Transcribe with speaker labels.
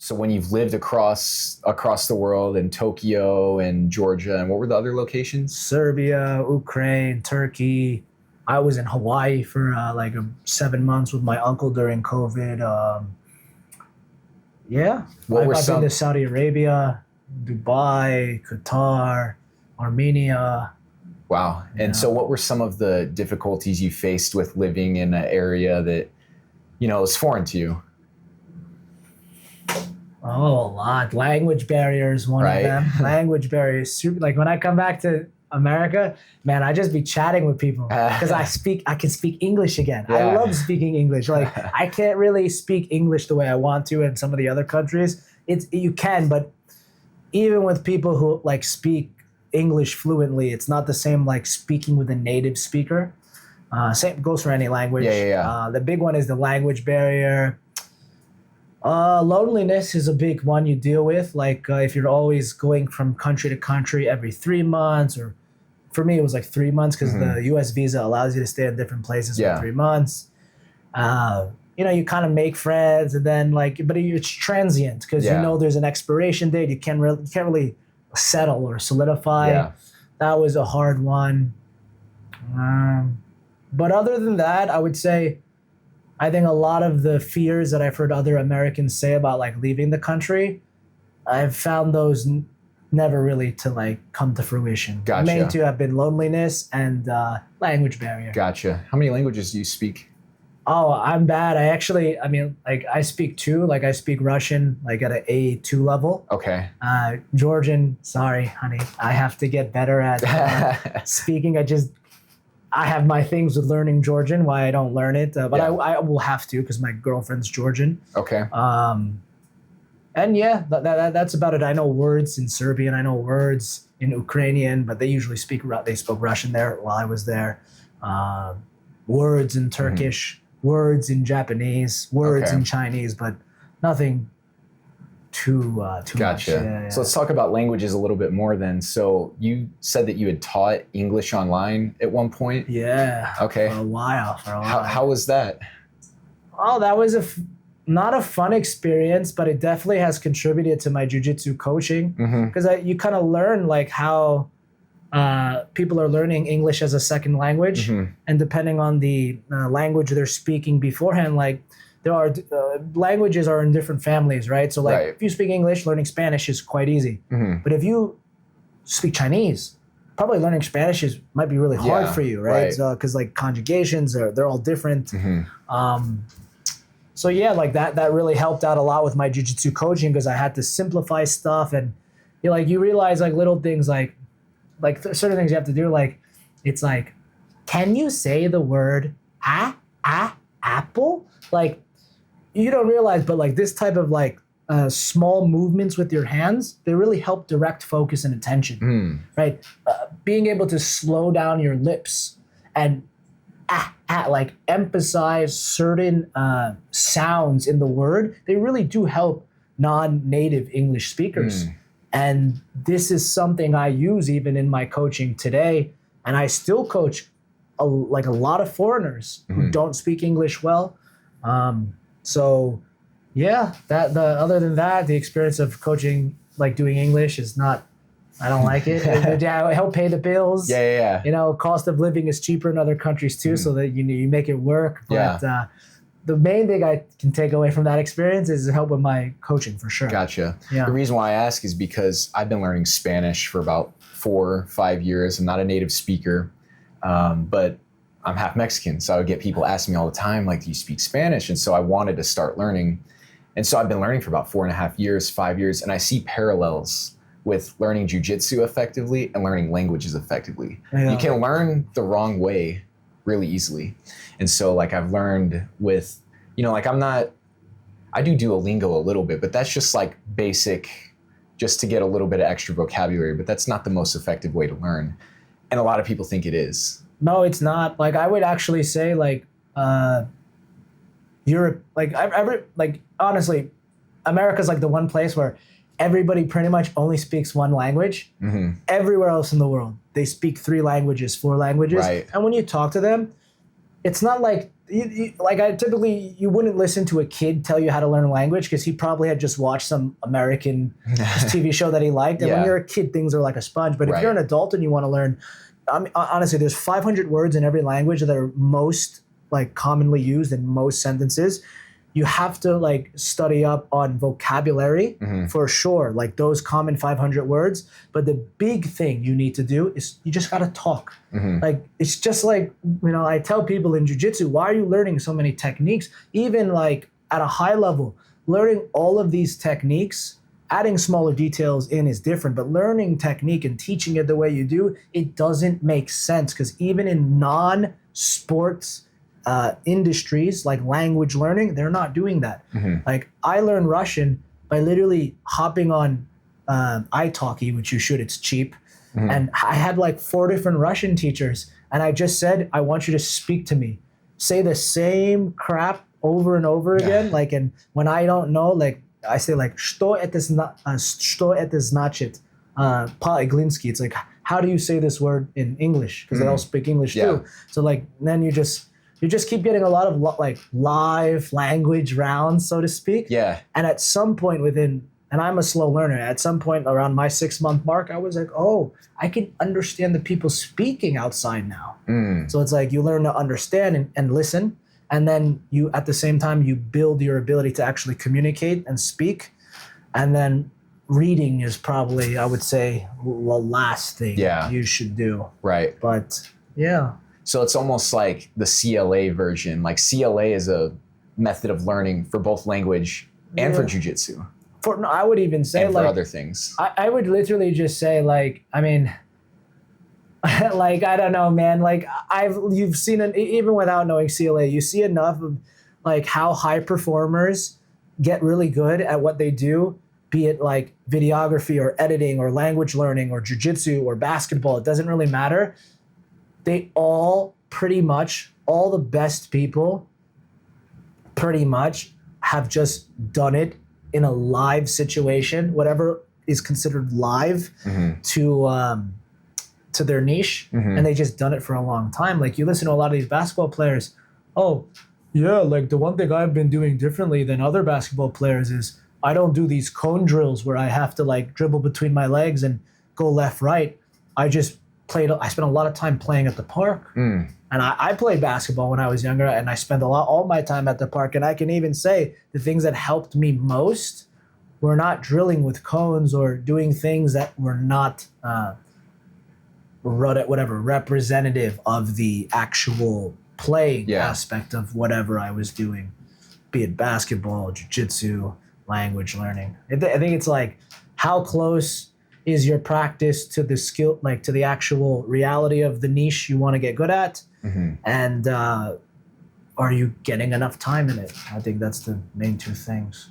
Speaker 1: So when you've lived across the world in Tokyo and Georgia, and what were the other locations?
Speaker 2: Serbia, Ukraine, Turkey. I was in Hawaii for 7 months with my uncle during COVID. I've been to Saudi Arabia, Dubai, Qatar, Armenia.
Speaker 1: Wow. And so what were some of the difficulties you faced with living in an area that, is foreign to you?
Speaker 2: Oh, a lot. Language barriers, one of them. Language barriers. Like when I come back to America, man, I just be chatting with people because I can speak English again. Yeah. I love speaking English. Like I can't really speak English the way I want to in some of the other countries. You can, but even with people who like speak English fluently, it's not the same like speaking with a native speaker. Same goes for any language. The big one is the language barrier. Loneliness is a big one you deal with. Like if you're always going from country to country every 3 months, or for me it was like 3 months because the U.S. visa allows you to stay in different places for 3 months. You kind of make friends, and then but it's transient because there's an expiration date. You can't really settle or solidify. Yeah. That was a hard one. But other than that, I would say, I think a lot of the fears that I've heard other Americans say about like leaving the country, I've found those never really to like come to fruition.
Speaker 1: Gotcha.
Speaker 2: The main two have been loneliness and language barrier.
Speaker 1: Gotcha. How many languages do you speak?
Speaker 2: Oh, I'm bad. I speak two. Like I speak Russian, like at an A2 level.
Speaker 1: Okay.
Speaker 2: Georgian, sorry, honey. I have to get better at speaking. I have my things with learning Georgian, why I don't learn it. But I will have to because my girlfriend's Georgian.
Speaker 1: Okay.
Speaker 2: And that's about it. I know words in Serbian. I know words in Ukrainian, but they spoke Russian there while I was there. Words in Turkish. Words in Japanese, words in Chinese, but nothing too much.
Speaker 1: Gotcha. Yeah. So let's talk about languages a little bit more then. So you said that you had taught English online at one point?
Speaker 2: Yeah.
Speaker 1: Okay.
Speaker 2: For a while.
Speaker 1: How was that?
Speaker 2: Oh, that was not a fun experience, but it definitely has contributed to my Jiu Jitsu coaching because you kind of learn like how people are learning English as a second language, and depending on the language they're speaking beforehand, like there are languages are in different families, right? So like if you speak English, learning Spanish is quite easy. But if you speak Chinese, probably learning Spanish might be really hard for you, right? Because like conjugations they're all different. So like that really helped out a lot with my jiu-jitsu coaching because I had to simplify stuff, and you realize like little things like certain things you have to do, like it's like, can you say the word apple? Like you don't realize, but like this type of like small movements with your hands, they really help direct focus and attention, right? Being able to slow down your lips and like emphasize certain sounds in the word, they really do help non-native English speakers. And this is something I use even in my coaching today. And I still coach a lot of foreigners who don't speak English well. Other than that, the experience of coaching, like doing English is not, I don't like it. It help pay the bills. Cost of living is cheaper in other countries too, so that you make it work. But the main thing I can take away from that experience is help with my coaching for sure.
Speaker 1: Gotcha.
Speaker 2: Yeah.
Speaker 1: The reason why I ask is because I've been learning Spanish for about 4 or 5 years. I'm not a native speaker, but I'm half Mexican. So I would get people asking me all the time, like, do you speak Spanish? And so I wanted to start learning. And so I've been learning for about 4.5 years, 5 years, and I see parallels with learning jiu-jitsu effectively and learning languages effectively. Yeah. You can learn the wrong way really easily. And so like I've learned with, I do Duolingo a little bit, but that's just like basic, just to get a little bit of extra vocabulary, but that's not the most effective way to learn. And a lot of people think it is.
Speaker 2: No, it's not. Like I would actually say Europe, honestly, America's like the one place where everybody pretty much only speaks one language. Everywhere else in the world, they speak 3 languages, 4 languages. Right. And when you talk to them, it's not like like I typically you wouldn't listen to a kid tell you how to learn a language because he probably had just watched some American TV show that he liked. And when
Speaker 1: Yeah.
Speaker 2: you're a kid, things are like a sponge. But if
Speaker 1: Right.
Speaker 2: you're an adult and you want to learn, I mean, honestly, there's 500 words in every language that are most like commonly used in most sentences. You have to like study up on vocabulary for sure, like those common 500 words. But the big thing you need to do is you just got to talk. Like, it's just like, you know, I tell people in jiu-jitsu, why are you learning so many techniques? Even like at a high level, learning all of these techniques, adding smaller details in is different, but learning technique and teaching it the way you do, it doesn't make sense because even in non-sports industries like language learning, they're not doing that. Like I learned Russian by literally hopping on italki, which you should, it's cheap. And I had like 4 different Russian teachers and I just said, I want you to speak to me. Say the same crap over and over again. Like, and when I don't know, like I say like, что это значит? Po-angliski. It's like, how do you say this word in English? Because they all speak English too. So like, then you just keep getting a lot of like live language rounds, so to speak.
Speaker 1: Yeah.
Speaker 2: And at some point and I'm a slow learner, at some point around my 6-month mark, I was like, oh, I can understand the people speaking outside now. So it's like you learn to understand and listen. And then you, at the same time, you build your ability to actually communicate and speak. And then reading is probably, I would say, the last thing you should do.
Speaker 1: Right.
Speaker 2: But yeah.
Speaker 1: So it's almost like the CLA version. Like CLA is a method of learning for both language and for jiu-jitsu.
Speaker 2: No, I would even say
Speaker 1: and for
Speaker 2: like
Speaker 1: other things.
Speaker 2: I would literally just say like, I mean, like, I don't know, man. Like you've seen it even without knowing CLA, you see enough of like how high performers get really good at what they do, be it like videography or editing or language learning or jiu-jitsu or basketball. It doesn't really matter. They all pretty much, all the best people pretty much have just done it in a live situation, whatever is considered live to their niche, and they just done it for a long time. Like you listen to a lot of these basketball players, oh yeah, like the one thing I've been doing differently than other basketball players is I don't do these cone drills where I have to like dribble between my legs and go left, right. I spent a lot of time playing at the park. And I played basketball when I was younger, and I spent all my time at the park. And I can even say the things that helped me most were not drilling with cones or doing things that were not representative of the actual playing aspect of whatever I was doing, be it basketball, jiu-jitsu, language learning. I think it's like, how close is your practice to the skill, like to the actual reality of the niche you want to get good at? And are you getting enough time in it? I think that's the main 2 things.